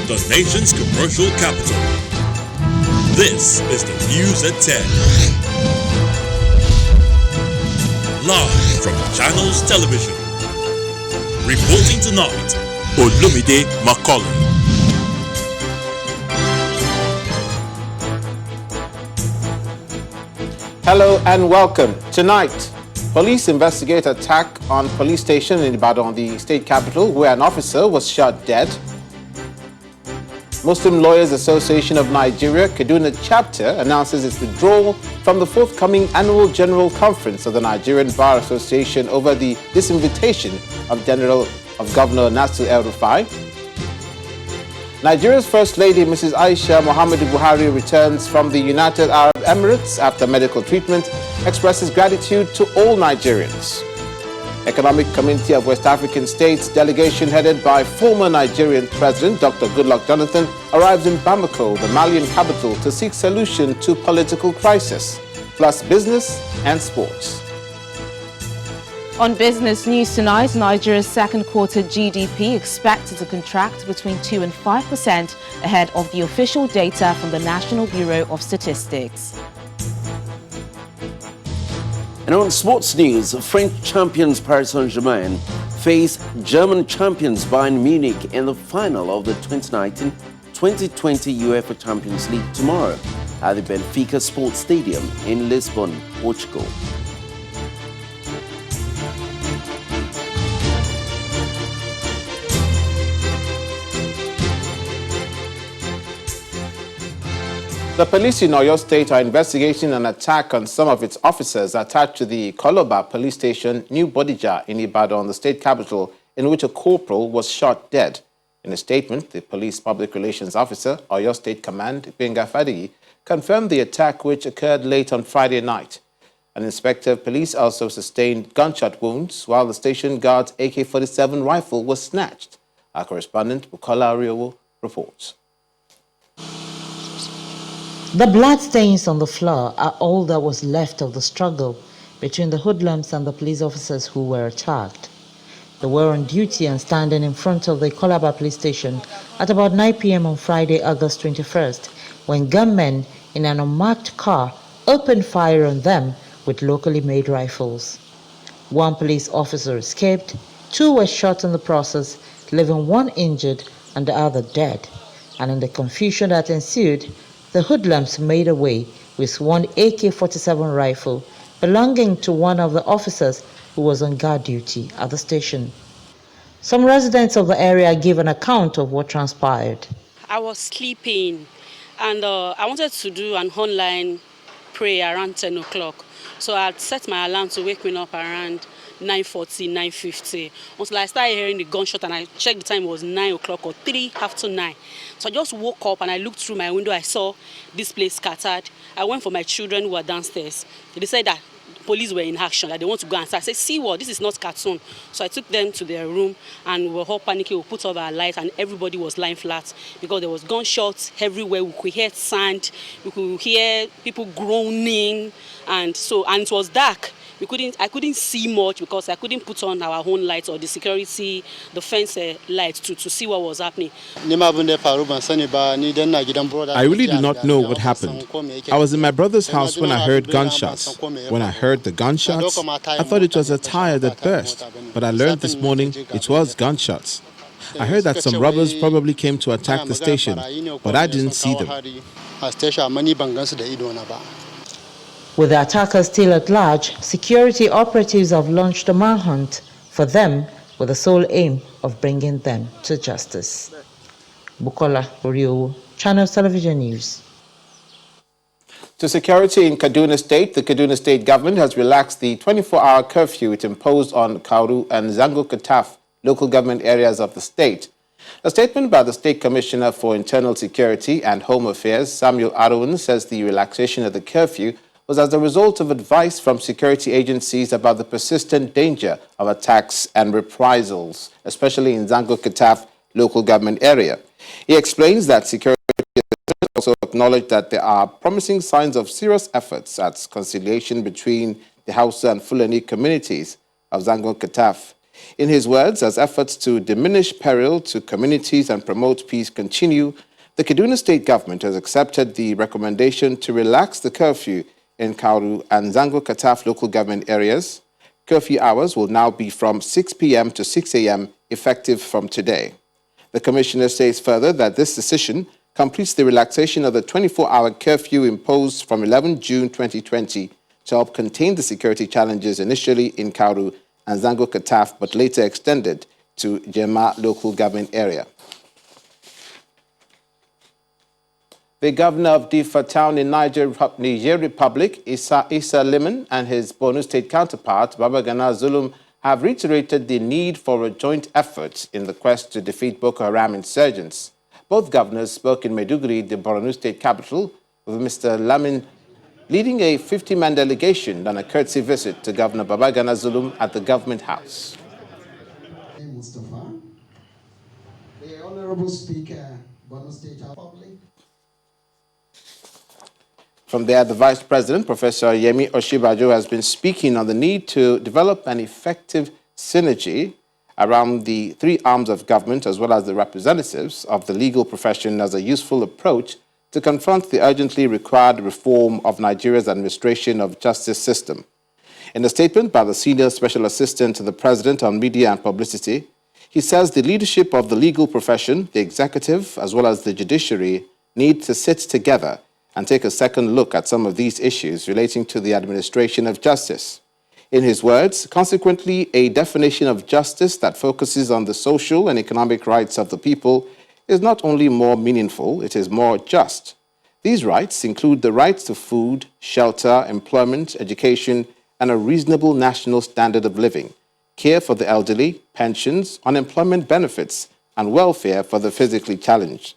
the nation's commercial capital. This is the News at 10. Live from Channels Television. Reporting tonight, Olumide Macaulay. Hello and welcome. Tonight, police investigate attack on police station in Ibadan, the state capital, where an officer was shot dead. Muslim Lawyers Association of Nigeria, Kaduna chapter, announces its withdrawal from the forthcoming annual General Conference of the Nigerian Bar Association over the disinvitation of Governor Nasir El-Rufai. Nigeria's First Lady, Mrs. Aisha Muhammadu Buhari, returns from the United Arab Emirates after medical treatment, expresses gratitude to all Nigerians. Economic Community of West African States delegation headed by former Nigerian President Dr. Goodluck Jonathan arrives in Bamako, the Malian capital, to seek solution to political crisis, plus business and sports. On business news tonight, Nigeria's second quarter GDP expected to contract between 2 and 5% ahead of the official data from the National Bureau of Statistics. And on sports news, French champions Paris Saint-Germain face German champions Bayern Munich in the final of the 2019-2020 UEFA Champions League tomorrow at the Benfica Sports Stadium in Lisbon, Portugal. The police in Oyo State are investigating an attack on some of its officers attached to the Koloba police station, New Bodija, in Ibadan, the state capital, in which a corporal was shot dead. In a statement, the police public relations officer, Oyo State Command, Benga Fadigi, confirmed the attack, which occurred late on Friday night. An inspector of police also sustained gunshot wounds, while the station guard's AK-47 rifle was snatched. Our correspondent, Bukola Ariowo, reports. The bloodstains on the floor are all that was left of the struggle between the hoodlums and the police officers who were attacked. They were on duty and standing in front of the Calabar police station at about 9 p.m. on Friday, August 21st, when gunmen in an unmarked car opened fire on them with locally made rifles. One police officer escaped, 2 were shot in the process, leaving 1 injured and the other dead. And in the confusion that ensued, the hoodlums made away with 1 AK-47 rifle belonging to one of the officers who was on guard duty at the station. Some residents of the area gave an account of what transpired. I was sleeping and I wanted to do an online prayer around 10 o'clock. So I had set my alarm to wake me up around 9:40, 9:50 until I started hearing the gunshot, and I checked the time, it was 9 o'clock or 3 after 9. So I just woke up and I looked through my window. I saw this place scattered. I went for my children who were downstairs. They said that police were in action, that they want to go inside. I said, see what, this is not cartoon. So I took them to their room and we were all panicking. We put off our lights and everybody was lying flat because there was gunshots everywhere. We could hear sand, we could hear people groaning, and it was dark. I couldn't see much because I couldn't put on our own lights or the security, the fence lights to see what was happening. I really do not know what happened. I was in my brother's house when I heard gunshots. When I heard the gunshots, I thought it was a tire that burst, but I learned this morning it was gunshots. I heard that some robbers probably came to attack the station, but I didn't see them. With the attackers still at large, security operatives have launched a manhunt for them with the sole aim of bringing them to justice. Bukola Ariowo, Channels Television News. To security in Kaduna State, the Kaduna State government has relaxed the 24-hour curfew it imposed on Kauru and Zango Kataf local government areas of the state. A statement by the State Commissioner for Internal Security and Home Affairs, Samuel Arun, says the relaxation of the curfew was as a result of advice from security agencies about the persistent danger of attacks and reprisals, especially in Zango Kataf local government area. He explains that security also acknowledged that there are promising signs of serious efforts at conciliation between the Hausa and Fulani communities of Zango Kataf. In his words, as efforts to diminish peril to communities and promote peace continue, the Kaduna State government has accepted the recommendation to relax the curfew in Kauru and Zango Kataf local government areas. Curfew hours will now be from 6 p.m. to 6 a.m. effective from today. The commissioner says further that this decision completes the relaxation of the 24-hour curfew imposed from 11 June 2020 to help contain the security challenges initially in Kauru and Zango Kataf, but later extended to Jema local government area. The governor of Diffa town in Niger Republic, Isa Liman, and his Borno State counterpart, Babagana Zulum, have reiterated the need for a joint effort in the quest to defeat Boko Haram insurgents. Both governors spoke in Maiduguri, the Borno State capital, with Mr. Lamin leading a 50-man delegation on a courtesy visit to Governor Babagana Zulum at the government house. Mustafa, the Honorable Speaker, Borno State Republic. From there, the Vice President, Professor Yemi Oshibajo, has been speaking on the need to develop an effective synergy around the three arms of government as well as the representatives of the legal profession as a useful approach to confront the urgently required reform of Nigeria's administration of justice system. In a statement by the Senior Special Assistant to the President on Media and Publicity, he says the leadership of the legal profession, the executive, as well as the judiciary need to sit together and take a second look at some of these issues relating to the administration of justice. In his words, consequently, a definition of justice that focuses on the social and economic rights of the people is not only more meaningful, it is more just. These rights include the rights to food, shelter, employment, education, and a reasonable national standard of living, care for the elderly, pensions, unemployment benefits, and welfare for the physically challenged.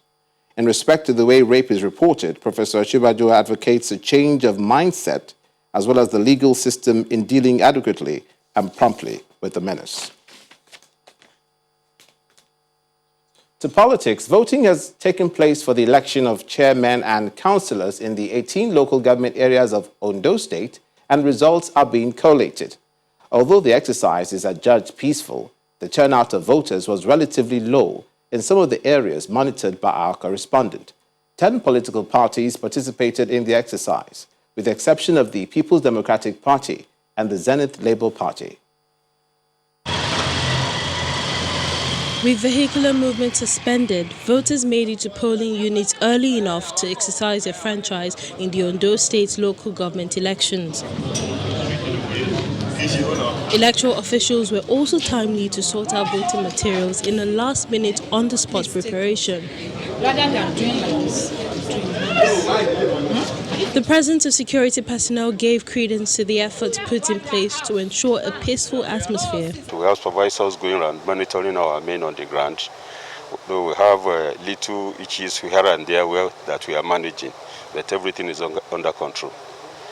In respect to the way rape is reported, Professor Oshibajo advocates a change of mindset as well as the legal system in dealing adequately and promptly with the menace. To politics, voting has taken place for the election of chairmen and councillors in the 18 local government areas of Ondo State, and results are being collated. Although the exercise is adjudged peaceful, the turnout of voters was relatively low in some of the areas monitored by our correspondent. 10 political parties participated in the exercise, with the exception of the People's Democratic Party and the Zenith Labour Party. With vehicular movement suspended, voters made it to polling units early enough to exercise their franchise in the Ondo State local government elections. Electoral officials were also timely to sort out voting materials in a last-minute, on-the-spot preparation. The presence of security personnel gave credence to the efforts put in place to ensure a peaceful atmosphere. We have supervisors going around monitoring our men on the ground. We have little issues here and there that we are managing, but everything is under control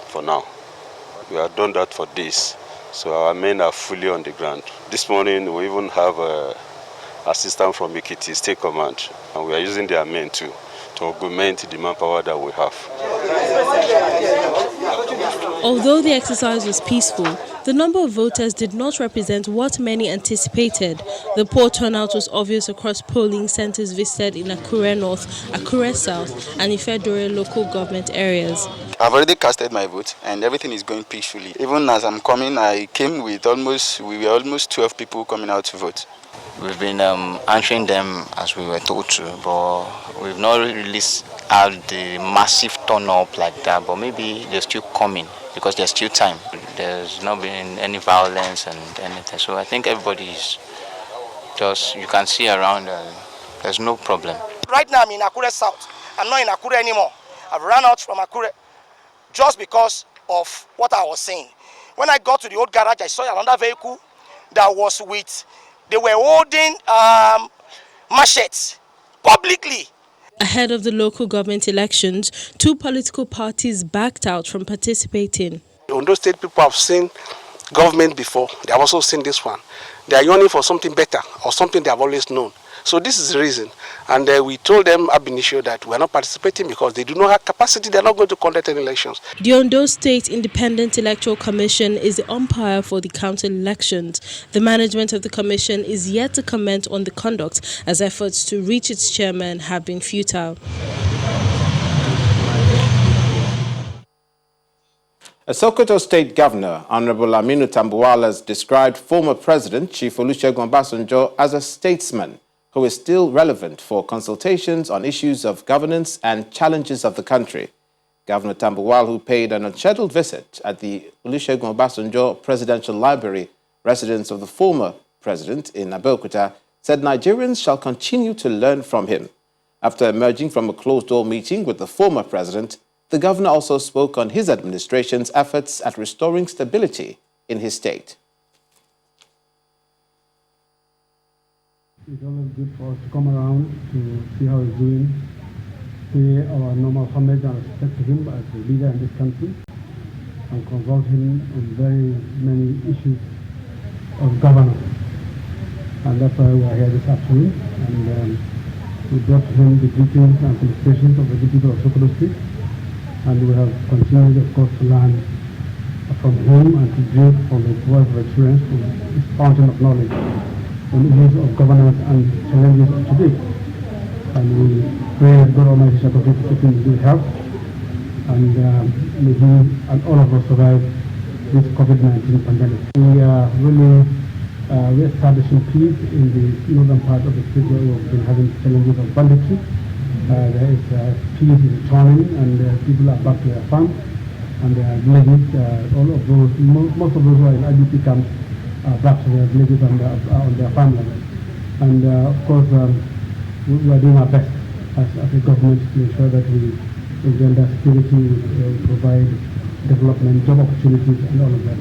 for now. We have done that for days, so our men are fully on the ground. This morning we even have assistance from Ekiti State Command, and we are using their men to augment the manpower that we have. Although the exercise was peaceful, the number of voters did not represent what many anticipated. The poor turnout was obvious across polling centers visited in Akure North, Akure South, and Ifedore local government areas. I've already casted my vote and everything is going peacefully. Even as I'm coming, I came with we were almost 12 people coming out to vote. We've been answering them as we were told to, but we've not really had the massive turn up like that, but maybe they're still coming because there's still time. There's not been any violence and anything, so I think everybody's just, you can see around, there's no problem. Right now I'm in Akure South. I'm not in Akure anymore. I've run out from Akure just because of what I was saying. When I got to the old garage, I saw another vehicle that was they were holding machetes publicly. Ahead of the local government elections, 2 political parties backed out from participating. Ondo State people have seen government before. They have also seen this one. They are yearning for something better or something they have always known. So this is the reason. And we told them ab initio that we are not participating because they do not have capacity. They are not going to conduct any elections. The Ondo State Independent Electoral Commission is the umpire for the council elections. The management of the commission is yet to comment on the conduct, as efforts to reach its chairman have been futile. A Sokoto State Governor, Honorable Aminu Tambuwal, has described former President Chief Olusegun Obasanjo as a statesman who is still relevant for consultations on issues of governance and challenges of the country. Governor Tambuwal, who paid an unscheduled visit at the Olusegun Obasanjo Presidential Library, residence of the former president in Abeokuta, said Nigerians shall continue to learn from him. After emerging from a closed-door meeting with the former president, the governor also spoke on his administration's efforts at restoring stability in his state. It's always good for us to come around to see how he's doing, pay our normal homage and respect to him as a leader in this country, and consult him on very many issues of governance. And that's why we are here this afternoon. And we brought to him the greetings and felicitations of the people of Sokoto State. And we have continued, of course, to learn from him and to drink from his wealth of experience, from his fountain of knowledge on issues of governance and challenges of today. And we pray that God Almighty shall continue to keep him in good health, and may he and all of us survive this COVID-19 pandemic. We are really re-establishing peace in the northern part of the state where we've been having challenges of banditry. There is peace returning, and people are back to their farms and their villages. All of those, most of those who are in IDP camps are back to their villages and on their farmlands. And of course, we are doing our best as a government to ensure that we engender security, we provide development, job opportunities, and all of that.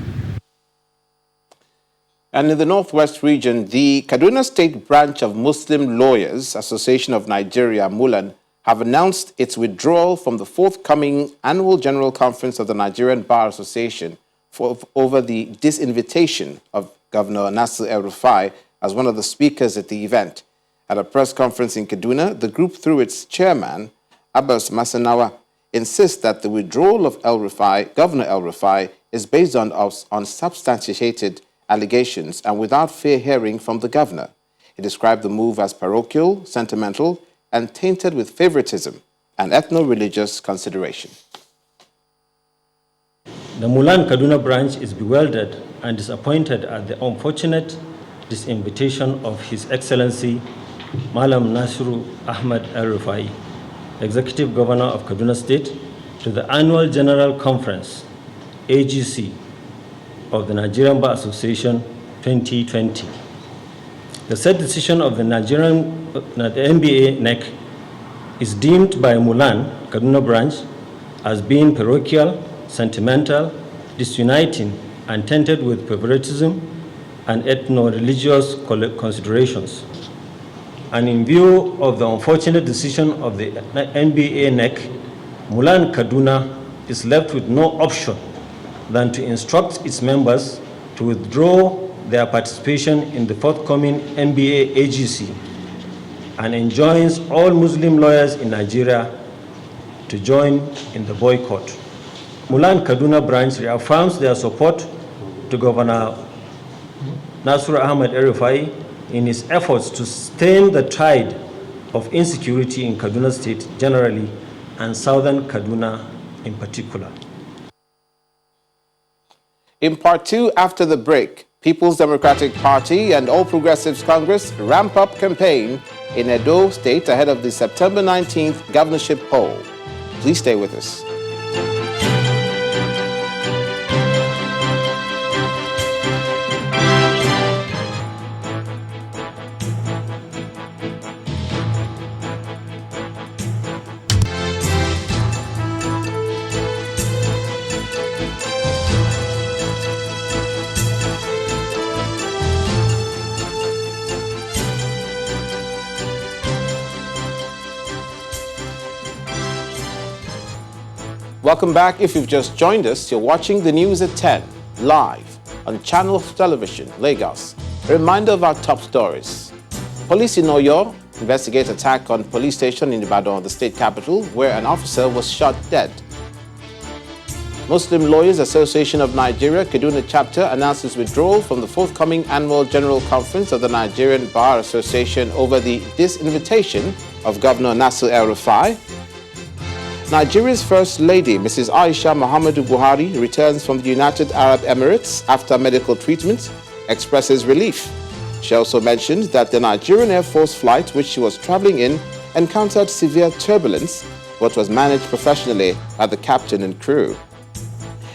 And in the Northwest region, the Kaduna State branch of Muslim Lawyers Association of Nigeria, MULAN, have announced its withdrawal from the forthcoming annual General Conference of the Nigerian Bar Association over the disinvitation of Governor Nasir El-Rufai as one of the speakers at the event. At a press conference in Kaduna, the group, through its chairman, Abbas Masanawa, insists that the withdrawal of Governor El-Rufai is based on unsubstantiated allegations and without fair hearing from the governor. He described the move as parochial, sentimental, and tainted with favoritism and ethno-religious consideration. The Mulan Kaduna branch is bewildered and disappointed at the unfortunate disinvitation of His Excellency Malam Nasiru Ahmad El-Rufai, Executive Governor of Kaduna State, to the Annual General Conference, AGC, of the Nigerian Bar Association 2020. The said decision of the NBA NEC is deemed by Mulan Kaduna branch as being parochial, sentimental, disuniting, and tainted with favoritism and ethno-religious considerations. And in view of the unfortunate decision of the NBA NEC, Mulan Kaduna is left with no option than to instruct its members to withdraw their participation in the forthcoming NBA AGC and enjoins all Muslim lawyers in Nigeria to join in the boycott. Mulan Kaduna branch reaffirms their support to Governor Nasir Ahmad El-Rufai in his efforts to stem the tide of insecurity in Kaduna State generally and southern Kaduna in particular. In part two, after the break, People's Democratic Party and All Progressives Congress ramp up campaign in Edo State ahead of the September 19th governorship poll. Please stay with us. Welcome back. If you've just joined us, you're watching the news at 10, live on Channel Television, Lagos. A reminder of our top stories. Police in Oyo investigate attack on police station in Ibadan, the state capital, where an officer was shot dead. Muslim Lawyers Association of Nigeria, Kaduna chapter, announces withdrawal from the forthcoming annual General Conference of the Nigerian Bar Association over the disinvitation of Governor Nasir El-Rufai. Nigeria's First Lady, Mrs. Aisha Muhammadu Buhari, returns from the United Arab Emirates after medical treatment, expresses relief. She also mentioned that the Nigerian Air Force flight which she was traveling in encountered severe turbulence, but was managed professionally by the captain and crew.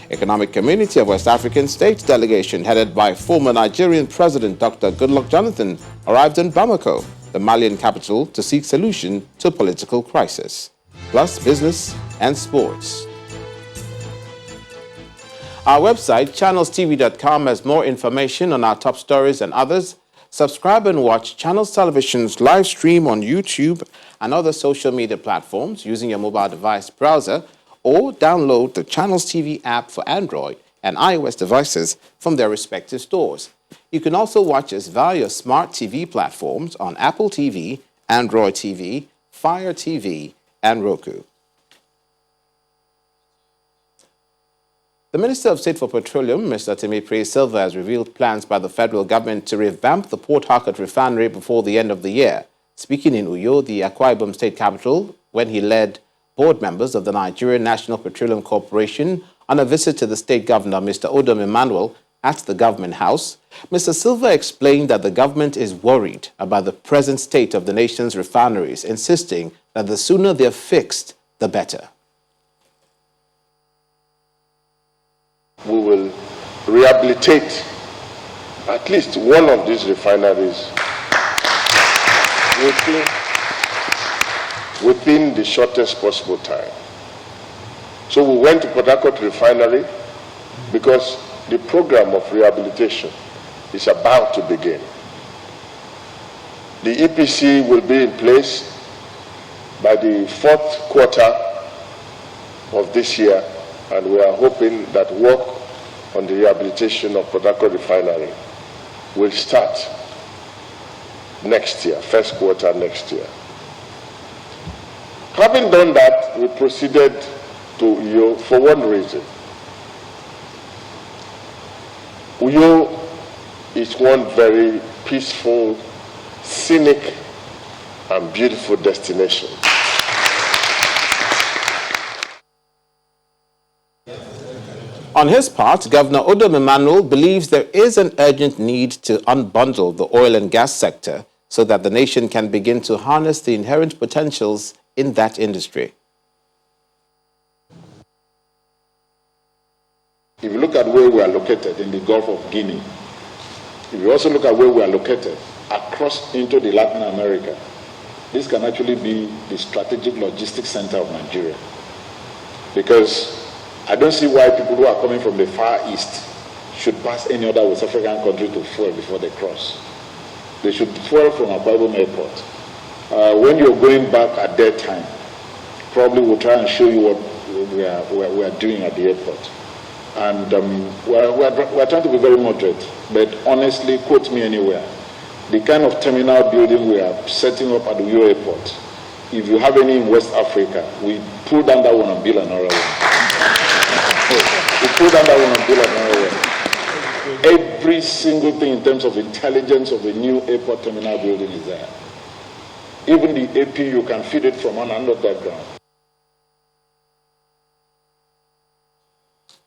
Economic Community of West African State delegation headed by former Nigerian President Dr. Goodluck Jonathan arrived in Bamako, the Malian capital, to seek solution to political crisis. Plus business and sports. Our website, channelstv.com, has more information on our top stories and others. Subscribe and watch Channels Television's live stream on YouTube and other social media platforms using your mobile device browser, or download the Channels TV app for Android and iOS devices from their respective stores. You can also watch us via your smart TV platforms on Apple TV, Android TV, Fire TV, and Roku. The Minister of State for Petroleum, Mr. Timothy Silva, has revealed plans by the federal government to revamp the Port Harcourt refinery before the end of the year. Speaking in Uyo, the Akwa Ibom state capital, when he led board members of the Nigerian National Petroleum Corporation on a visit to the state governor, Mr. Ondo Emmanuel, at the government house, Mr. Silva explained that the government is worried about the present state of the nation's refineries, insisting that the sooner they're fixed, the better. We will rehabilitate at least one of these refineries within the shortest possible time. So we went to Port Harcourt Refinery because the program of rehabilitation is about to begin. The EPC will be in place by the fourth quarter of this year, and we are hoping that work on the rehabilitation of Port Harcourt Refinery will start next year, first quarter next year. Having done that, we proceeded to Uyo for one reason. Uyo is one very peaceful, scenic, and beautiful destination. On his part, Governor Ondo Emmanuel believes there is an urgent need to unbundle the oil and gas sector so that the nation can begin to harness the inherent potentials in that industry. If you look at where we are located in the Gulf of Guinea, if you also look at where we are located across into the Latin America, this can actually be the strategic logistics center of Nigeria. Because I don't see why people who are coming from the Far East should pass any other West African country to fuel before they cross. They should fuel from Akwa Ibom Airport. When you're going back at that time, probably we'll try and show you what we are doing at the airport. And we're trying to be very moderate, but honestly, quote me anywhere. The kind of terminal building we are setting up at the Uyo Airport, if you have any in West Africa, we pull down that one and build another one. We pull down that one and build another one. Every single thing in terms of intelligence of a new airport terminal building is there. Even the AP, you can feed it from under that ground.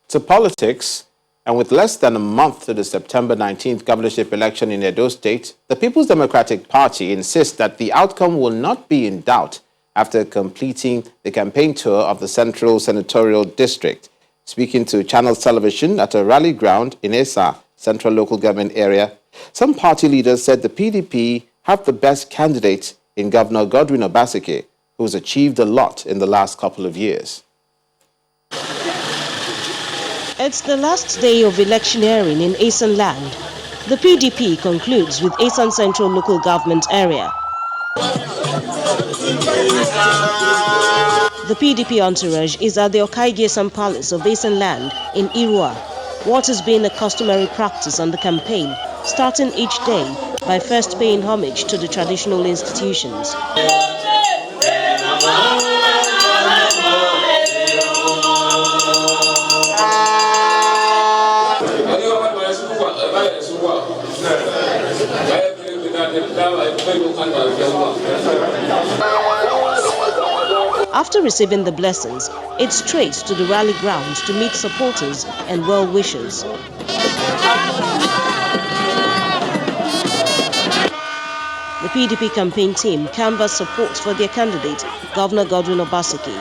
To politics, and with less than a month to the September 19th governorship election in Edo State, the People's Democratic Party insists that the outcome will not be in doubt after completing the campaign tour of the Central Senatorial District. Speaking to Channels Television at a rally ground in Esa, Central Local Government Area, some party leaders said the PDP have the best candidate in Governor Godwin Obaseki, who has achieved a lot in the last couple of years. It's the last day of electioneering in Esan land. The PDP concludes with Esan Central Local Government Area. The PDP entourage is at the Okaigesan Palace of Esan land in Irua, what has been a customary practice on the campaign, starting each day by first paying homage to the traditional institutions. After receiving the blessings, it's straight to the rally grounds to meet supporters and well-wishers. The PDP campaign team canvassed support for their candidate, Governor Godwin Obaseki,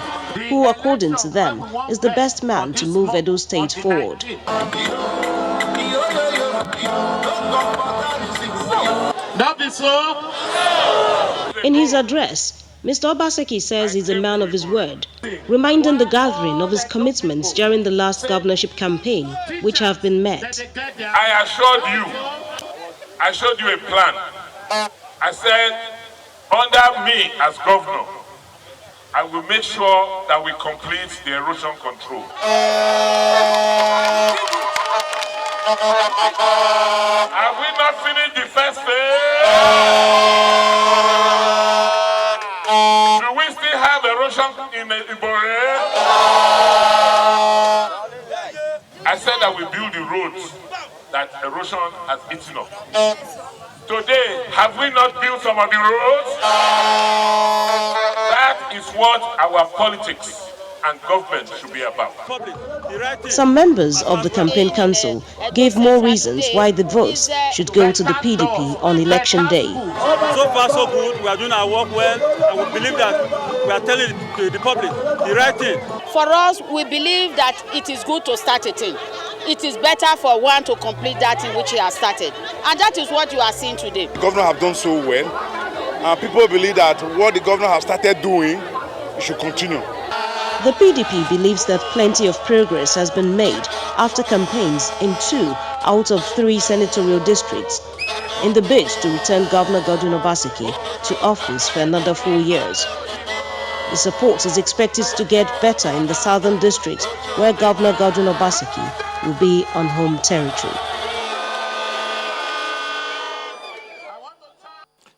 who, according to them, is the best man to move Edo State forward. In his address, Mr. Obaseki says he's a man of his word, reminding the gathering of his commitments during the last governorship campaign, which have been met. I showed you a plan. I said, under me as governor, I will make sure that we complete the erosion control. Have we not finished the first phase? Do we still have erosion in Ebonyi? I said that we build the roads that erosion has eaten up. Today, have we not built some of the roads? That is what our politics and government should be about. Some members of the campaign council gave more reasons why the votes should go to the PDP on election day. So far so good, we are doing our work well, and we believe that we are telling the public the right thing. For us, we believe that it is good to start a thing. It is better for one to complete that thing which he has started. And that is what you are seeing today. The governor have done so well, and people believe that what the governor has started doing, it should continue. The PDP believes that plenty of progress has been made after campaigns in 2 out of 3 senatorial districts in the bid to return Governor Godwin Obaseki to office for another 4 years. The support is expected to get better in the southern district, where Governor Godwin Obaseki will be on home territory.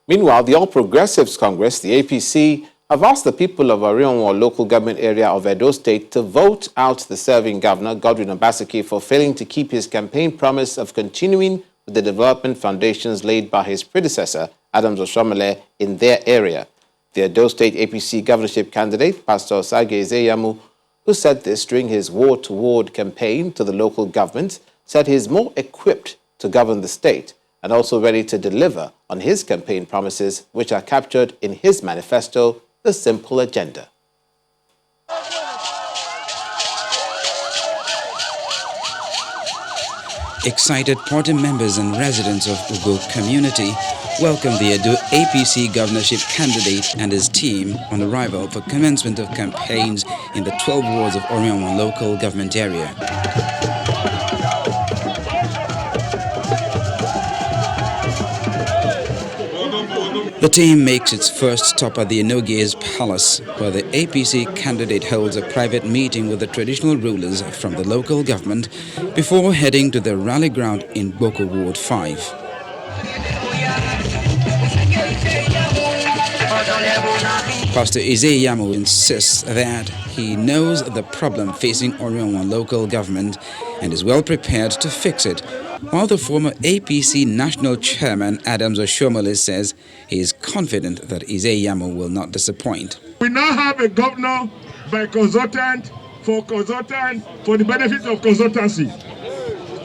Meanwhile, the All Progressives Congress, the APC, have asked the people of Orionwa local government area of Edo State to vote out the serving governor, Godwin Obaseki, for failing to keep his campaign promise of continuing with the development foundations laid by his predecessor, Adams Oshomole, in their area. The Edo State APC governorship candidate, Pastor Sage Ezeyamu, who said this during his ward-to-ward campaign to the local government, said he is more equipped to govern the state and also ready to deliver on his campaign promises, which are captured in his manifesto, The Simple Agenda. Excited party members and residents of Ugo community welcome the Edo APC governorship candidate and his team on arrival for commencement of campaigns in the 12 wards of Orionwa local government area. The team makes its first stop at the Enoge's Palace, where the APC candidate holds a private meeting with the traditional rulers from the local government before heading to the rally ground in Boko Ward 5. Pastor Ezeyamu insists that he knows the problem facing Orionwa local government and is well prepared to fix it, while the former APC national chairman Adams Oshomole says he is confident that Ezeyamu will not disappoint. We now have a governor by consultant for the benefit of consultancy.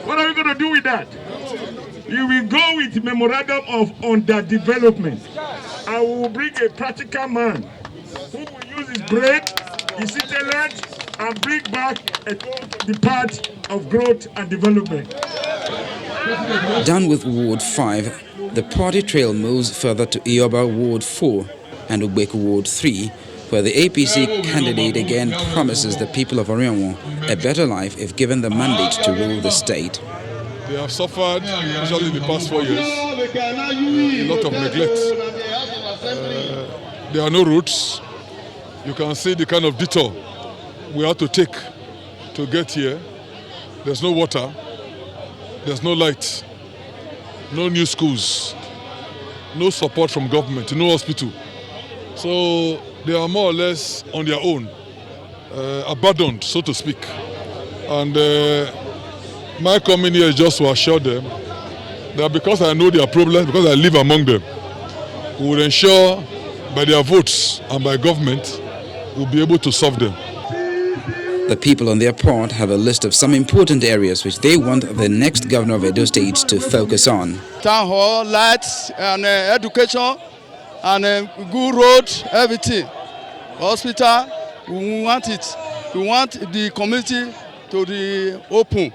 What are we going to do with that? We will go with memorandum of underdevelopment. I will bring a practical man who will use his brain, his intellect, and bring back the path of growth and development. Done with Ward 5, the party trail moves further to Ioba Ward 4 and Ubeku Ward 3, where the APC candidate again promises the people of Orionwa a better life if given the mandate to rule the state. They have suffered, especially in the past 4 years, a lot of neglect. There are no roads. You can see the kind of detour we have to take to get here. There's no water. There's no light. No new schools. no support from government, no hospital. So they are more or less on their own, abandoned, so to speak. And my coming here is just to assure them that because I know their problems, because I live among them, we will ensure by their votes and by government, we'll be able to solve them. The people on their part have a list of some important areas which they want the next governor of Edo State to focus on. Town hall, lights, and education, and good road, everything. Hospital, we want it. We want the community to be open.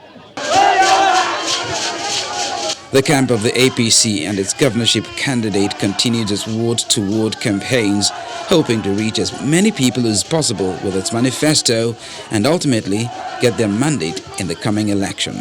The camp of the APC and its governorship candidate continued its ward-to-ward campaigns, hoping to reach as many people as possible with its manifesto and ultimately get their mandate in the coming election.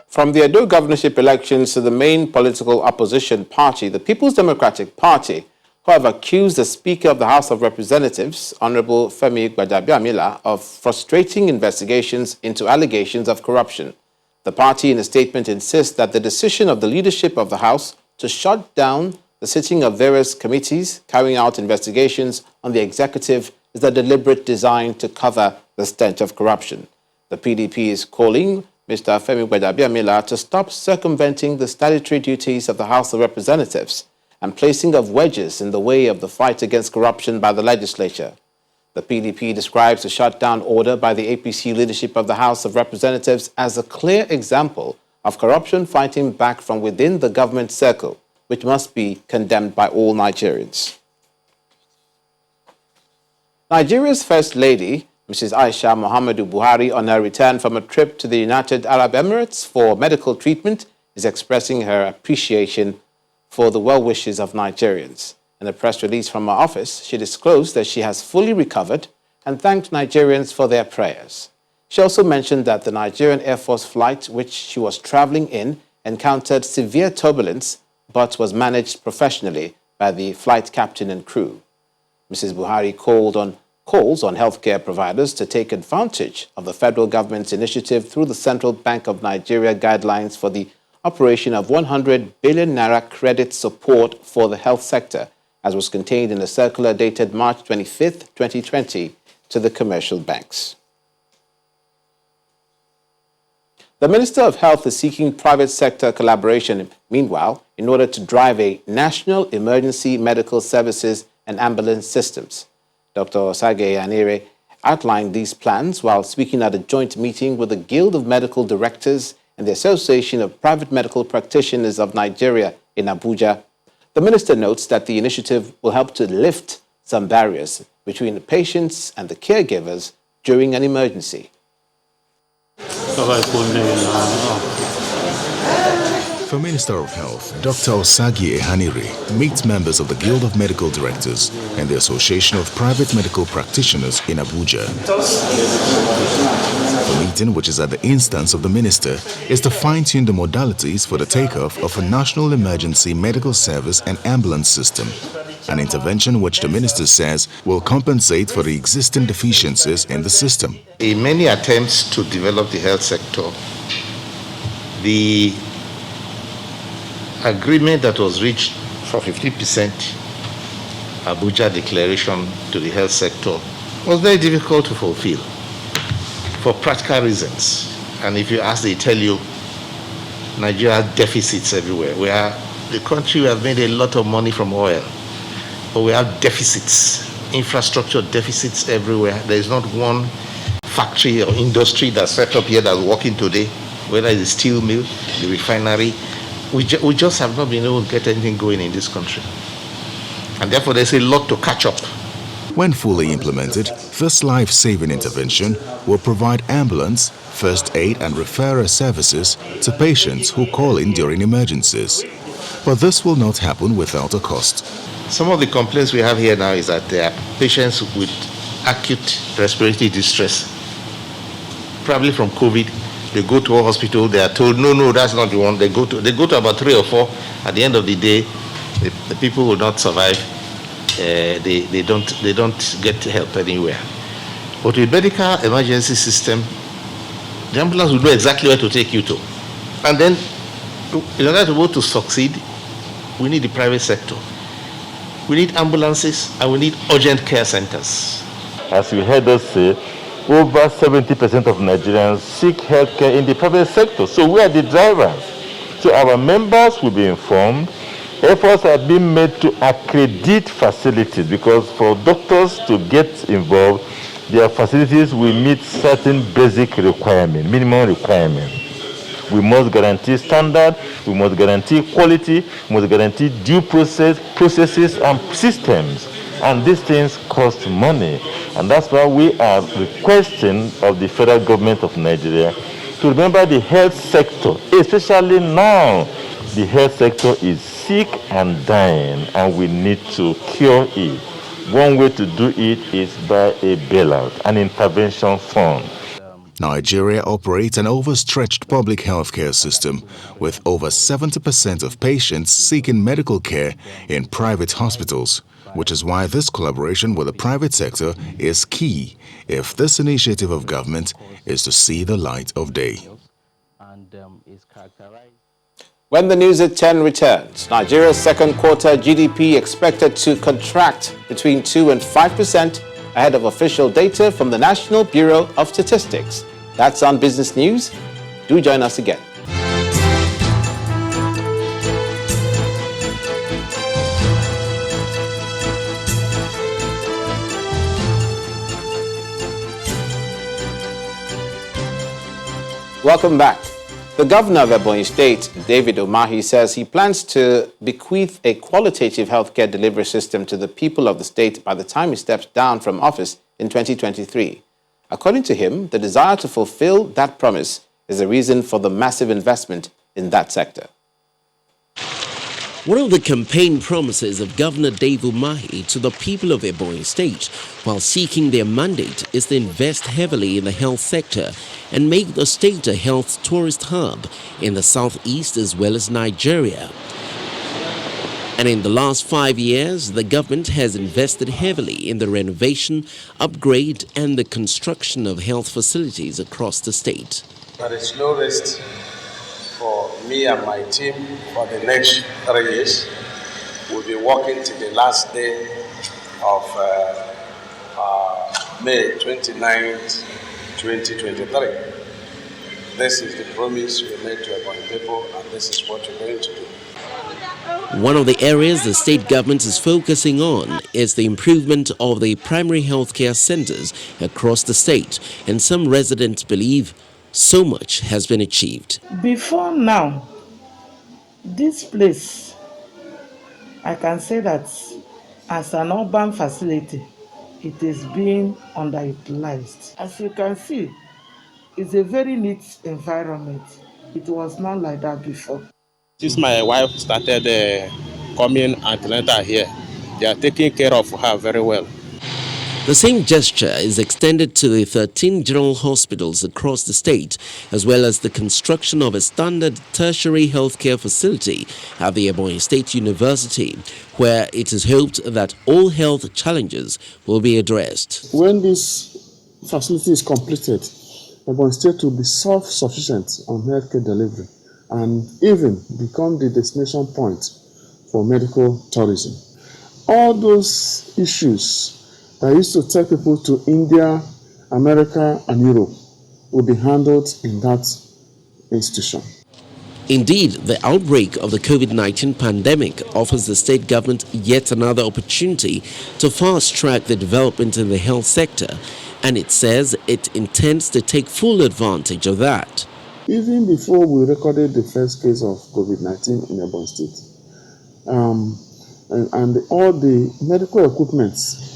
From the Edo governorship elections to the main political opposition party, the People's Democratic Party, who have accused the Speaker of the House of Representatives, Honorable Femi Gbajabiamila, of frustrating investigations into allegations of corruption. The party, in a statement, insists that the decision of the leadership of the House to shut down the sitting of various committees carrying out investigations on the executive is a deliberate design to cover the stench of corruption. The PDP is calling Mr. Femi Gbajabiamila to stop circumventing the statutory duties of the House of Representatives and placing of wedges in the way of the fight against corruption by the legislature. The PDP describes the shutdown order by the APC leadership of the House of Representatives as a clear example of corruption fighting back from within the government circle, which must be condemned by all Nigerians. Nigeria's First Lady, Mrs. Aisha Muhammadu Buhari, on her return from a trip to the United Arab Emirates for medical treatment, is expressing her appreciation for the well wishes of Nigerians. In a press release from her office, she disclosed that she has fully recovered and thanked Nigerians for their prayers. She also mentioned that the Nigerian Air Force flight which she was traveling in encountered severe turbulence but was managed professionally by the flight captain and crew. Mrs. Buhari calls on healthcare providers to take advantage of the federal government's initiative through the Central Bank of Nigeria guidelines for the operation of 100 billion naira credit support for the health sector, as was contained in a circular dated March 25, 2020, to the commercial banks. The Minister of Health is seeking private sector collaboration, meanwhile, in order to drive a national emergency medical services and ambulance systems. Dr. Osage Anire outlined these plans while speaking at a joint meeting with the Guild of Medical Directors and the Association of Private Medical Practitioners of Nigeria in Abuja. The minister notes that the initiative will help to lift some barriers between the patients and the caregivers during an emergency. For Minister of Health, Dr. Osagi Ehanire meets members of the Guild of Medical Directors and the Association of Private Medical Practitioners in Abuja. The meeting, which is at the instance of the minister, is to fine-tune the modalities for the takeoff of a national emergency medical service and ambulance system, an intervention which the minister says will compensate for the existing deficiencies in the system. In many attempts to develop the health sector, the agreement that was reached for 50% Abuja declaration to the health sector was very difficult to fulfill for practical reasons. And if you ask, they tell you Nigeria has deficits everywhere. We are the country, we have made a lot of money from oil, but we have deficits, infrastructure deficits everywhere. There is not one factory or industry that's set up here that's working today, whether it's the steel mill, the refinery. We just have not been able to get anything going in this country. And therefore, there's a lot to catch up. When fully implemented, this life-saving intervention will provide ambulance, first aid and referral services to patients who call in during emergencies. But this will not happen without a cost. Some of the complaints we have here now is that there are patients with acute respiratory distress, probably from COVID. They go to a hospital, they are told, no, that's not the one. They go to about 3 or 4. At the end of the day, the people will not survive. They don't get help anywhere. But with medical emergency system, the ambulance will know exactly where to take you to. And then In order to be able to succeed, we need the private sector. We need ambulances and we need urgent care centers. As you heard us say, over 70% of Nigerians seek healthcare in the private sector. So we are the drivers. So our members will be informed. Efforts are being made to accredit facilities because for doctors to get involved, their facilities will meet certain basic requirements, minimum requirements. We must guarantee standard, we must guarantee quality, we must guarantee due processes and systems. And these things cost money. And that's why we are requesting of the federal government of Nigeria to remember the health sector, especially now. The health sector is sick and dying, and we need to cure it. One way to do it is by a bailout, an intervention fund. Nigeria operates an overstretched public healthcare system, with over 70% of patients seeking medical care in private hospitals, which is why this collaboration with the private sector is key if this initiative of government is to see the light of day. When the news at 10 returns, Nigeria's second quarter GDP expected to contract between 2 and 5% ahead of official data from the National Bureau of Statistics. That's on Business News. Do join us again. Welcome back. The governor of Ebonyi State, David Umahi, says he plans to bequeath a qualitative healthcare delivery system to the people of the state by the time he steps down from office in 2023. According to him, the desire to fulfill that promise is the reason for the massive investment in that sector. One of the campaign promises of Governor Dave Umahi to the people of Ebonyi State while seeking their mandate is to invest heavily in the health sector and make the state a health tourist hub in the southeast as well as Nigeria. And in the last 5 years, the government has invested heavily in the renovation, upgrade and the construction of health facilities across the state. There is no rest for me and my team for the next 3 years. We'll be working till the last day of May 29th, 2023. This is the promise we made to Ebonyi people, and this is what we're going to do. One of the areas the state government is focusing on is the improvement of the primary healthcare centers across the state, and some residents believe so much has been achieved. Before now, this place, I can say that as an urban facility, it is being underutilized. As you can see, it's a very neat environment. It was not like that before. Since my wife started coming antenatal here, they are taking care of her very well. The same gesture is extended to the 13 general hospitals across the state, as well as the construction of a standard tertiary healthcare facility at the Ebonyi State University, where it is hoped that all health challenges will be addressed. When this facility is completed, Ebonyi State will be self-sufficient on healthcare delivery and even become the destination point for medical tourism. All those issues that used to take people to India, America, and Europe will be handled in that institution. Indeed, the outbreak of the COVID-19 pandemic offers the state government yet another opportunity to fast-track the development in the health sector, and it says it intends to take full advantage of that. Even before we recorded the first case of COVID-19 in Ebonyi State, and all the medical equipment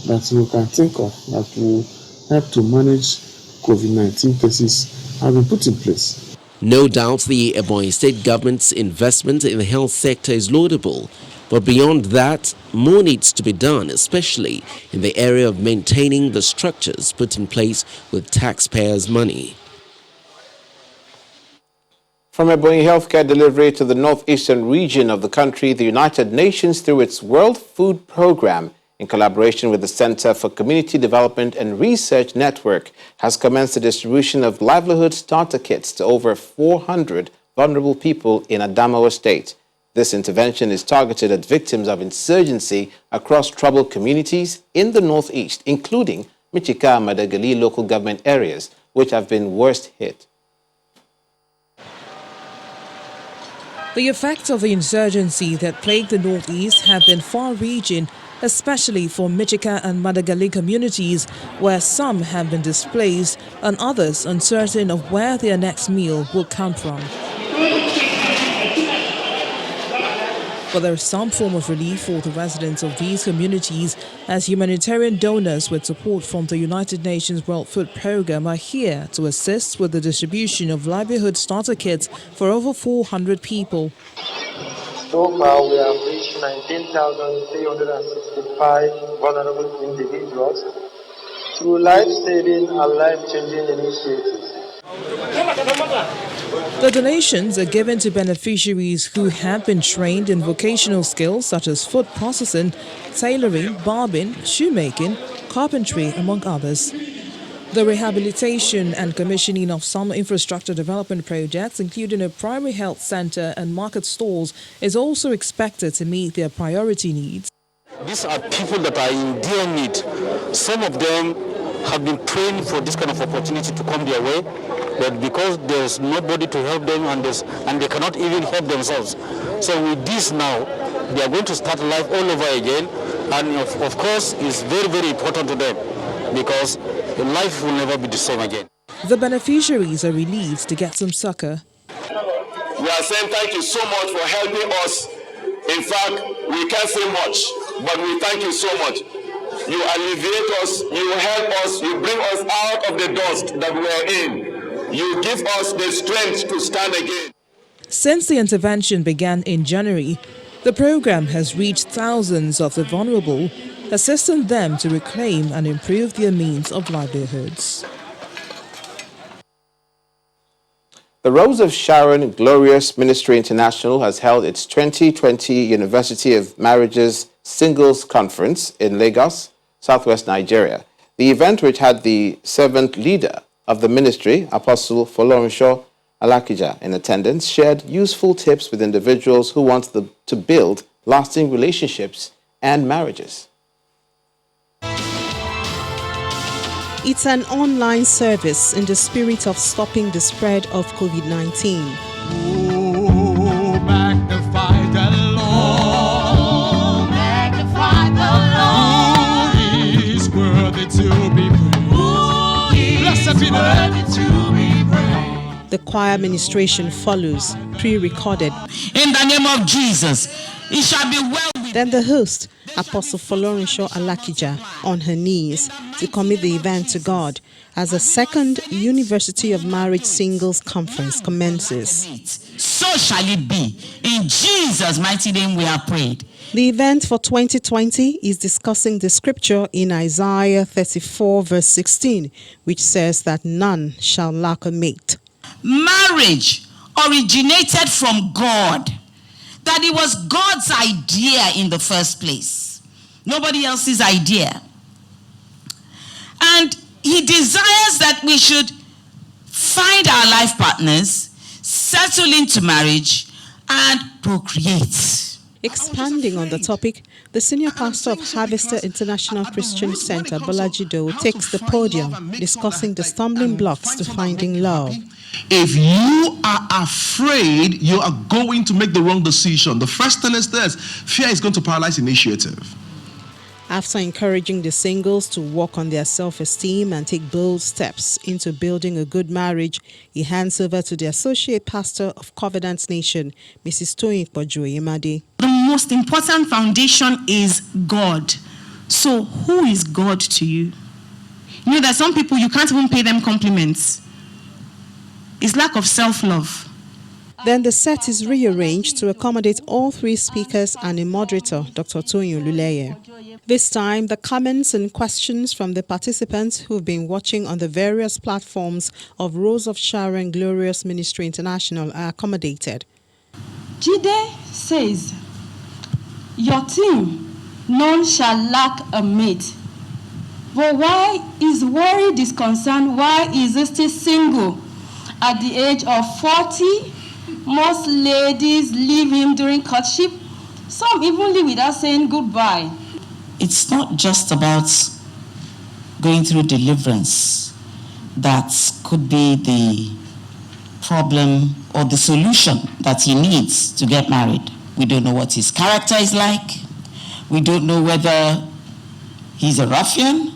that you can think of that will help to manage COVID-19 cases have been put in place. No doubt the Ebonyi State government's investment in the health sector is laudable, but beyond that, more needs to be done, especially in the area of maintaining the structures put in place with taxpayers' money. From Ebonyi healthcare delivery to the northeastern region of the country, the United Nations, through its World Food Programme, in collaboration with the Center for Community Development and Research Network, has commenced the distribution of livelihood starter kits to over 400 vulnerable people in Adamawa State. This intervention is targeted at victims of insurgency across troubled communities in the northeast, including Michika and Madagali local government areas, which have been worst hit. The effects of the insurgency that plagued the northeast have been far-reaching, especially for Michika and Madagali communities, where some have been displaced and others uncertain of where their next meal will come from. But there is some form of relief for the residents of these communities, as humanitarian donors with support from the United Nations World Food Programme are here to assist with the distribution of livelihood starter kits for over 400 people. So far, we have reached 19,365 vulnerable individuals through life-saving and life-changing initiatives. The donations are given to beneficiaries who have been trained in vocational skills such as food processing, tailoring, barbing, shoemaking, carpentry, among others. The rehabilitation and commissioning of some infrastructure development projects, including a primary health center and market stalls, is also expected to meet their priority needs. These are people that are in dear need. Some of them have been praying for this kind of opportunity to come their way, but because there's nobody to help them and they cannot even help themselves. So with this now, they are going to start life all over again, and of course it's very, very important to them because life will never be the same again. The beneficiaries are relieved to get some succor. We are saying thank you so much for helping us. In fact, we can't say much, but we thank you so much. You alleviate us, you help us, you bring us out of the dust that we are in. You give us the strength to stand again. Since the intervention began in January, the program has reached thousands of the vulnerable, assisting them to reclaim and improve their means of livelihoods. The Rose of Sharon Glorious Ministry International has held its 2020 University of Marriages Singles Conference in Lagos, Southwest Nigeria. The event, which had the seventh leader of the ministry, Apostle Folorunsho Alakija, in attendance, shared useful tips with individuals who want to build lasting relationships and marriages. It's an online service in the spirit of stopping the spread of COVID-19. Oh, magnify the Lord. Magnify the Lord. He is worthy to be praised. Blessed be worthy to be praised. The choir ministration follows, pre-recorded. In the name of Jesus, it shall be well. Then the host, Apostle Folorunsho Alakija, on her knees to commit the event to God as the second University of Marriage Singles Conference commences. So shall it be. In Jesus' mighty name we have prayed. The event for 2020 is discussing the scripture in Isaiah 34 verse 16, which says that none shall lack a mate. Marriage originated from God. That it was God's idea in the first place. Nobody else's idea. And he desires that we should find our life partners, settle into marriage, and procreate. Expanding on the topic, the senior pastor of Harvester International Christian Center, Bolaji Doe, takes the podium discussing the stumbling blocks to finding love. If you are afraid, you are going to make the wrong decision. The first thing is this: fear is going to paralyze initiative. After encouraging the singles to work on their self-esteem and take bold steps into building a good marriage, he hands over to the associate pastor of Covenant Nation, Mrs. Toyin Pojo-Yemade. The most important foundation is God. So who is God to you? You know, there's some people you can't even pay them compliments. It's lack of self-love. Then the set is rearranged to accommodate all three speakers and a moderator, Dr. Toyin Oluleye. This time, the comments and questions from the participants who've been watching on the various platforms of Rose of Sharon Glorious Ministry International are accommodated. Jide says, your team, none shall lack a mate. But why is worried, is concerned, why is he still single at the age of 40 Most ladies leave him during courtship. Some even leave without saying goodbye. It's not just about going through deliverance that could be the problem or the solution that he needs to get married. We don't know what his character is like. We don't know whether he's a ruffian.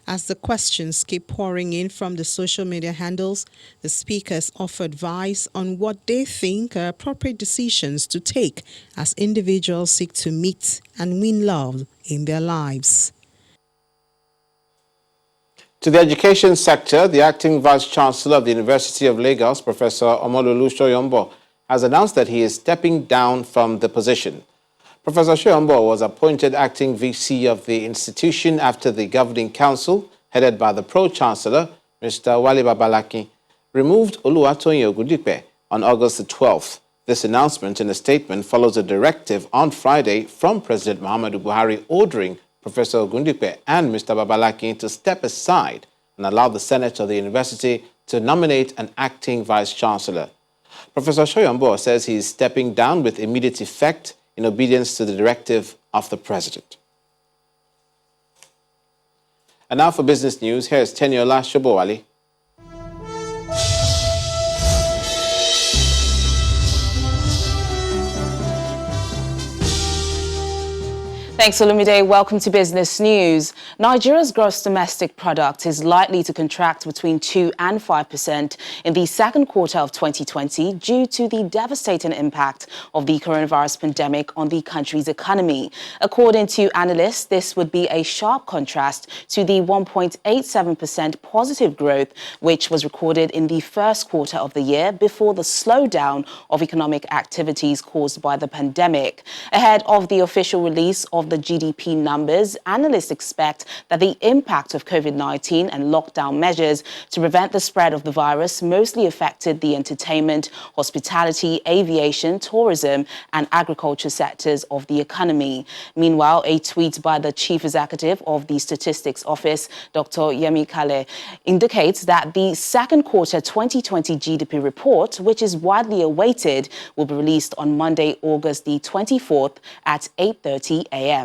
As the questions keep pouring in from the social media handles, the speakers offer advice on what they think are appropriate decisions to take as individuals seek to meet and win love in their lives. To the education sector, the acting Vice-Chancellor of the University of Lagos, Professor Omololu Soyombo, has announced that he is stepping down from the position. Professor Soyombo was appointed acting VC of the institution after the governing council, headed by the Pro-Chancellor, Mr. Wale Babalaki, removed Oluwatoyin Ogundipe on August the 12th. This announcement in a statement follows a directive on Friday from President Muhammadu Buhari ordering Professor Ogundipe and Mr. Babalaki to step aside and allow the Senate of the university to nominate an acting Vice-Chancellor. Professor Soyombo says he is stepping down with immediate effect in obedience to the directive of the President. And now for business news, here's Teniola Shobowale. Thanks, Olumide. Welcome to Business News. Nigeria's gross domestic product is likely to contract between 2 and 5% in the second quarter of 2020 due to the devastating impact of the coronavirus pandemic on the country's economy. According to analysts, this would be a sharp contrast to the 1.87% positive growth which was recorded in the first quarter of the year before the slowdown of economic activities caused by the pandemic. Ahead of the official release of the GDP numbers, analysts expect that the impact of COVID-19 and lockdown measures to prevent the spread of the virus mostly affected the entertainment, hospitality, aviation, tourism, and agriculture sectors of the economy. Meanwhile, a tweet by the Chief Executive of the Statistics Office, Dr. Yemi Kale, indicates that the second quarter 2020 GDP report, which is widely awaited, will be released on Monday, August the 24th at 8:30 a.m.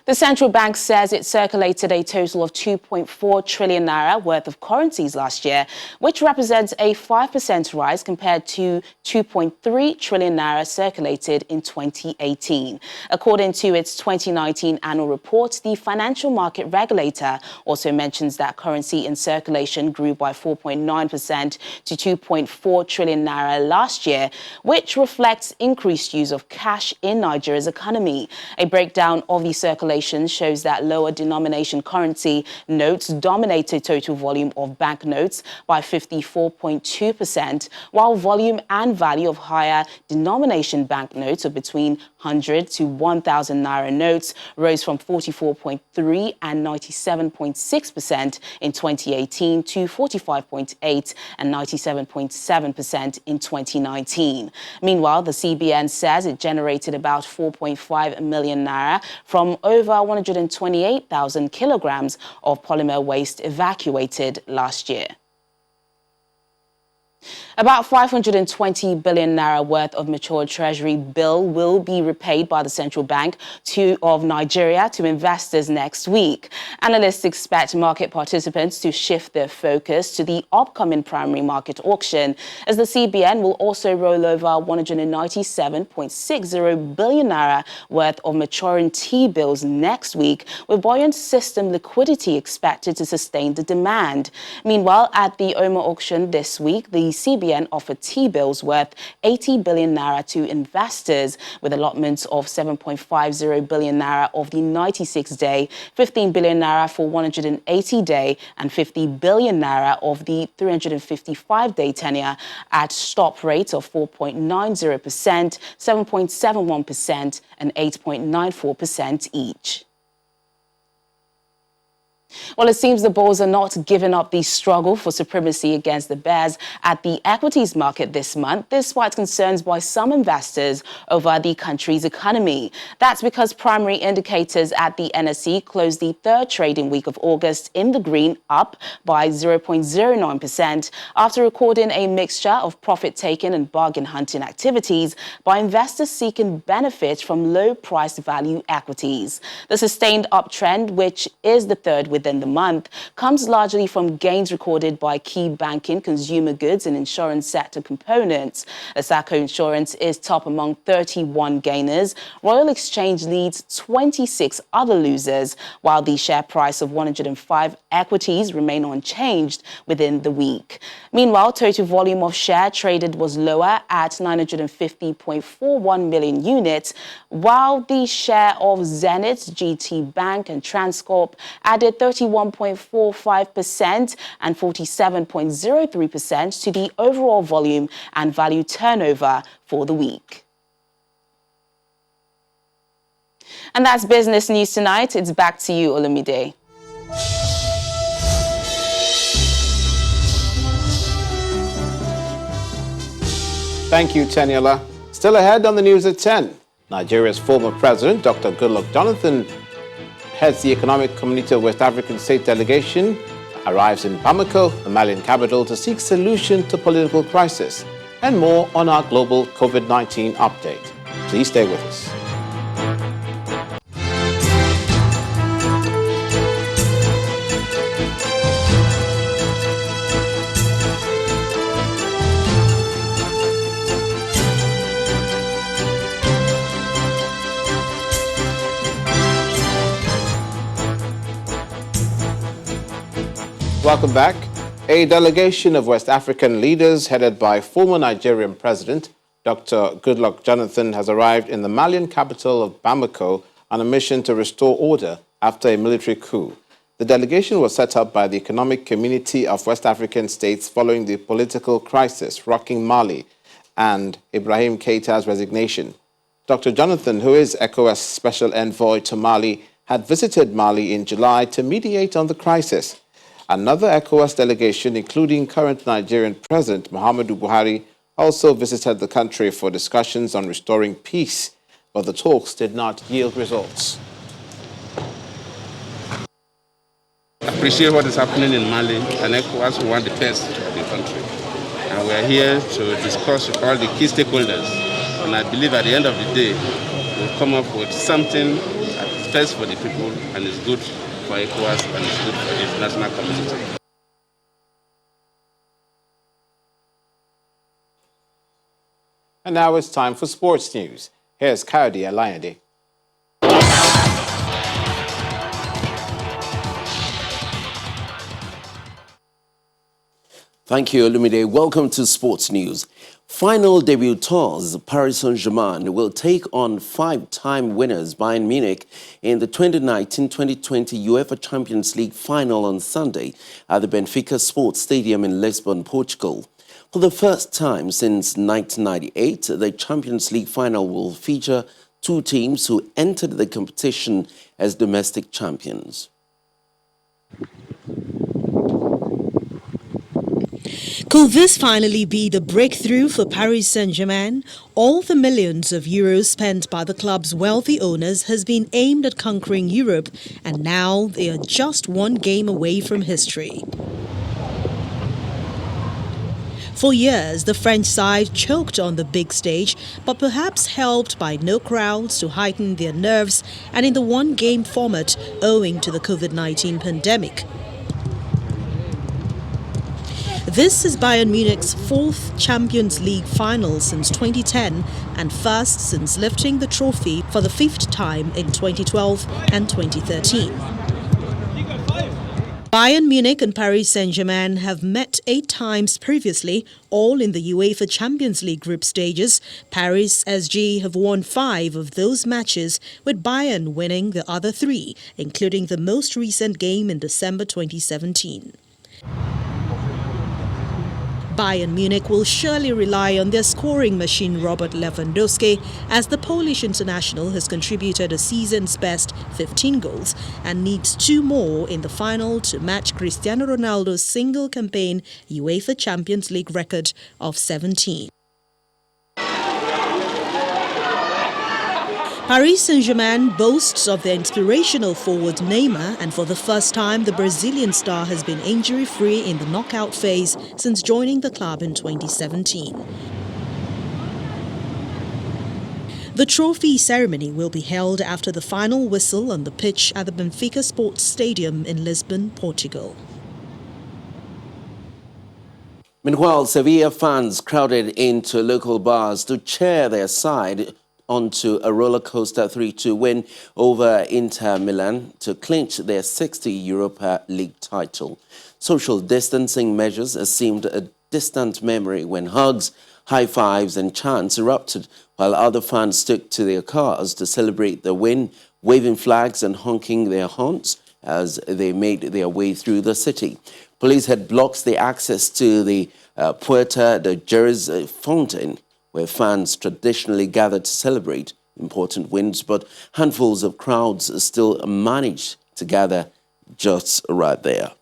The central bank says it circulated a total of 2.4 trillion naira worth of currencies last year, which represents a 5% rise compared to 2.3 trillion naira circulated in 2018. According to its 2019 annual report, the financial market regulator also mentions that currency in circulation grew by 4.9% to 2.4 trillion naira last year, which reflects increased use of cash in Nigeria's economy. A breakdown of the circulation shows that lower denomination currency notes dominated total volume of banknotes by 54.2%, while volume and value of higher denomination banknotes of between 100 to 1,000 naira notes rose from 44.3 and 97.6% in 2018 to 45.8 and 97.7% in 2019. Meanwhile, the CBN says it generated about 4.5 million naira from over 128,000 kilograms of polymer waste evacuated last year. About 520 billion naira worth of matured treasury bill will be repaid by the Central Bank of Nigeria to investors next week. Analysts expect market participants to shift their focus to the upcoming primary market auction, as the CBN will also roll over 197.60 billion naira worth of maturing T-bills next week, with buoyant system liquidity expected to sustain the demand. Meanwhile, at the OMA auction this week, the CBN offered T-bills worth 80 billion naira to investors, with allotments of 7.50 billion naira of the 96-day, 15 billion naira for 180-day, and 50 billion naira of the 355-day tenure at stop rates of 4.90%, 7.71%, and 8.94% each. Well, it seems the Bulls are not giving up the struggle for supremacy against the Bears at the equities market this month, despite concerns by some investors over the country's economy. That's because primary indicators at the NSE closed the third trading week of August in the green, up by 0.09%, after recording a mixture of profit-taking and bargain hunting activities by investors seeking benefits from low-priced value equities. The sustained uptrend, which is the third within the month, comes largely from gains recorded by key banking, consumer goods and insurance sector components. Asako Insurance is top among 31 gainers. Royal Exchange leads 26 other losers, while the share price of 105 equities remain unchanged within the week. Meanwhile, total volume of share traded was lower at 950.41 million units, while the share of Zenith, GT Bank and Transcorp added 31.45% and 47.03% to the overall volume and value turnover for the week. And that's business news tonight. It's back to you, Olumide. Thank you, Teniola. Still ahead on the news at 10. Nigeria's former president, Dr. Goodluck Jonathan, heads the Economic Community of West African State delegation, arrives in Bamako, the Malian capital, to seek solution to political crisis. And more on our global COVID-19 update. Please stay with us. Welcome back. A delegation of West African leaders headed by former Nigerian President Dr. Goodluck Jonathan has arrived in the Malian capital of Bamako on a mission to restore order after a military coup. The delegation was set up by the Economic Community of West African States following the political crisis rocking Mali and Ibrahim Keita's resignation. Dr. Jonathan, who is ECOWAS Special Envoy to Mali, had visited Mali in July to mediate on the crisis. Another ECOWAS delegation, including current Nigerian President Muhammadu Buhari, also visited the country for discussions on restoring peace, but the talks did not yield results. Appreciate what is happening in Mali, and ECOWAS want the best for the country. And we are here to discuss with all the key stakeholders. And I believe at the end of the day, we'll come up with something that is best for the people and is good for ECOWAS and it's good for the international community. And now it's time for sports news. Here's Kayode Alayande. Thank you, Olumide. Welcome to Sports News. Final debutants Paris Saint-Germain will take on five-time winners Bayern Munich in the 2019-2020 UEFA Champions League final on Sunday at the Benfica Sports Stadium in Lisbon, Portugal. For the first time since 1998, the Champions League final will feature two teams who entered the competition as domestic champions. Could this finally be the breakthrough for Paris Saint-Germain? All the millions of euros spent by the club's wealthy owners has been aimed at conquering Europe, and now they are just one game away from history. For years, the French side choked on the big stage, but perhaps helped by no crowds to heighten their nerves and in the one-game format owing to the COVID-19 pandemic. This is Bayern Munich's fourth Champions League final since 2010 and first since lifting the trophy for the fifth time in 2012 and 2013. Bayern Munich and Paris Saint-Germain have met 8 times previously, all in the UEFA Champions League group stages. Paris SG have won 5 of those matches, with Bayern winning the other 3, including the most recent game in December 2017. Bayern Munich will surely rely on their scoring machine Robert Lewandowski, as the Polish international has contributed a season's best 15 goals and needs 2 more in the final to match Cristiano Ronaldo's single-campaign UEFA Champions League record of 17. Paris Saint-Germain boasts of their inspirational forward Neymar, and for the first time the Brazilian star has been injury-free in the knockout phase since joining the club in 2017. The trophy ceremony will be held after the final whistle on the pitch at the Benfica Sports Stadium in Lisbon, Portugal. Meanwhile, Sevilla fans crowded into local bars to cheer their side onto a roller coaster 3-2 win over Inter Milan to clinch their 60th Europa League title. Social distancing measures seemed a distant memory when hugs, high fives and chants erupted, while other fans took to their cars to celebrate the win, waving flags and honking their horns as they made their way through the city. Police had blocked the access to the Puerta de Jerez fountain, where fans traditionally gather to celebrate important wins, but handfuls of crowds still manage to gather just right there.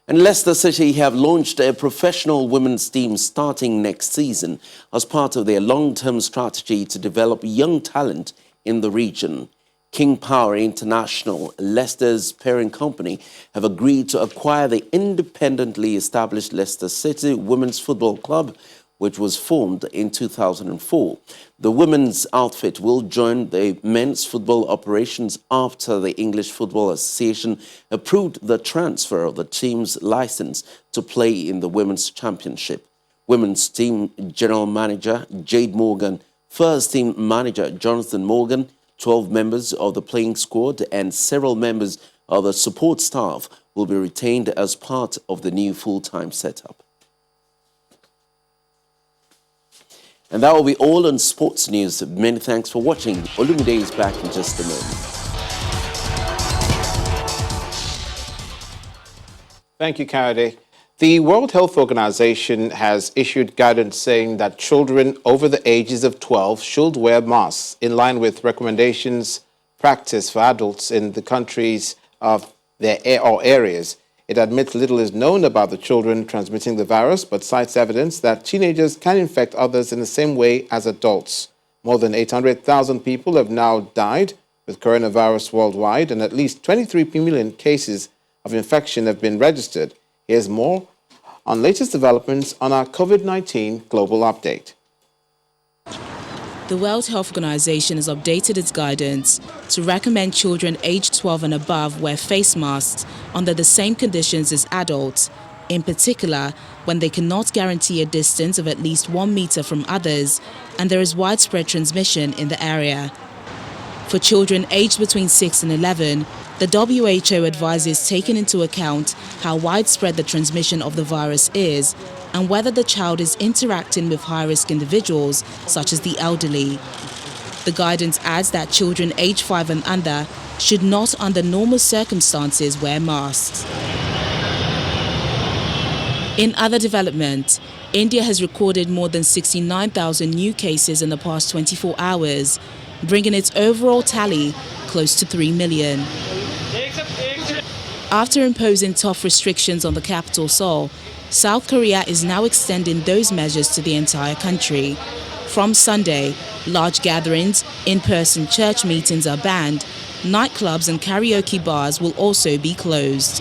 And Leicester City have launched a professional women's team starting next season as part of their long-term strategy to develop young talent in the region. King Power International, Leicester's parent company, have agreed to acquire the independently established Leicester City Women's Football Club, which was formed in 2004. The women's outfit will join the men's football operations after the English Football Association approved the transfer of the team's license to play in the Women's Championship. Women's team General Manager Jade Morgan, first team manager Jonathan Morgan, 12 members of the playing squad and several members of the support staff will be retained as part of the new full-time setup. And that will be all on sports news. Many thanks for watching. Olumide is back in just a moment. Thank you, Kayode. The World Health Organization has issued guidance saying that children over the ages of 12 should wear masks in line with recommendations practiced for adults in the countries of their areas. It admits little is known about the children transmitting the virus, but cites evidence that teenagers can infect others in the same way as adults. More than 800,000 people have now died with coronavirus worldwide, and at least 23 million cases of infection have been registered. Here's more on latest developments on our COVID-19 Global Update. The World Health Organization has updated its guidance to recommend children aged 12 and above wear face masks under the same conditions as adults, in particular when they cannot guarantee a distance of at least 1 meter from others and there is widespread transmission in the area. For children aged between 6 and 11, the WHO advises taking into account how widespread the transmission of the virus is and whether the child is interacting with high-risk individuals, such as the elderly. The guidance adds that children aged 5 and under should not, under normal circumstances, wear masks. In other development, India has recorded more than 69,000 new cases in the past 24 hours, bringing its overall tally close to 3 million. After imposing tough restrictions on the capital, Seoul, South Korea is now extending those measures to the entire country. From Sunday, large gatherings, in-person church meetings are banned. Nightclubs and karaoke bars will also be closed.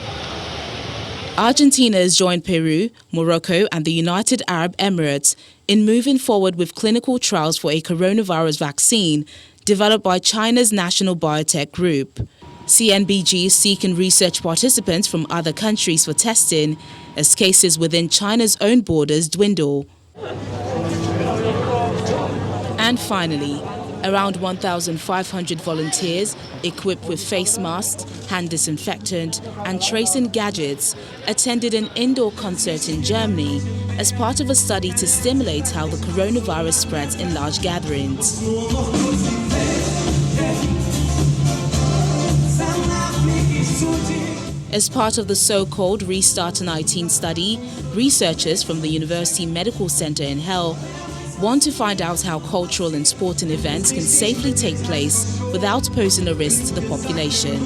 Argentina has joined Peru, Morocco and the United Arab Emirates in moving forward with clinical trials for a coronavirus vaccine developed by China's national biotech group. CNBG is seeking research participants from other countries for testing as cases within China's own borders dwindle. And finally, around 1,500 volunteers equipped with face masks, hand disinfectant and tracing gadgets attended an indoor concert in Germany as part of a study to stimulate how the coronavirus spreads in large gatherings. As part of the so-called Restart 19 study, researchers from the University Medical Center in Hell want to find out how cultural and sporting events can safely take place without posing a risk to the population.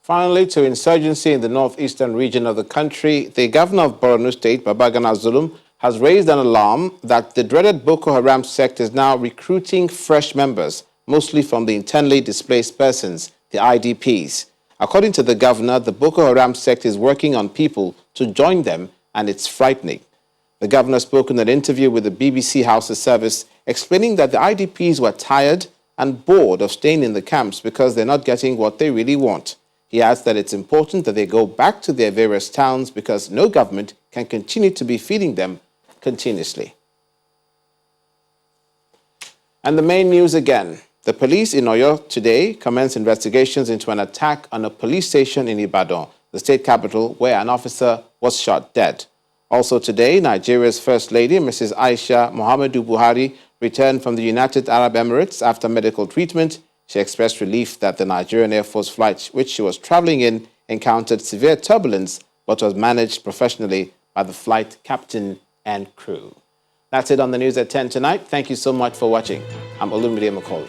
Finally, to insurgency in the northeastern region of the country, the governor of Borno State, Babagana Zulum, has raised an alarm that the dreaded Boko Haram sect is now recruiting fresh members, mostly from the internally displaced persons, the IDPs. According to the governor, the Boko Haram sect is working on people to join them, and it's frightening. The governor spoke in an interview with the BBC House of Service, explaining that the IDPs were tired and bored of staying in the camps because they're not getting what they really want. He adds that it's important that they go back to their various towns because no government can continue to be feeding them continuously. And the main news again. The police in Oyo today commenced investigations into an attack on a police station in Ibadan, the state capital, where an officer was shot dead. Also today, Nigeria's First Lady, Mrs. Aisha Muhammadu Buhari, returned from the United Arab Emirates after medical treatment. She expressed relief that the Nigerian Air Force flight which she was traveling in encountered severe turbulence but was managed professionally by the flight captain and crew. That's it on the news at 10 tonight. Thank you so much for watching. I'm Olumide McCall.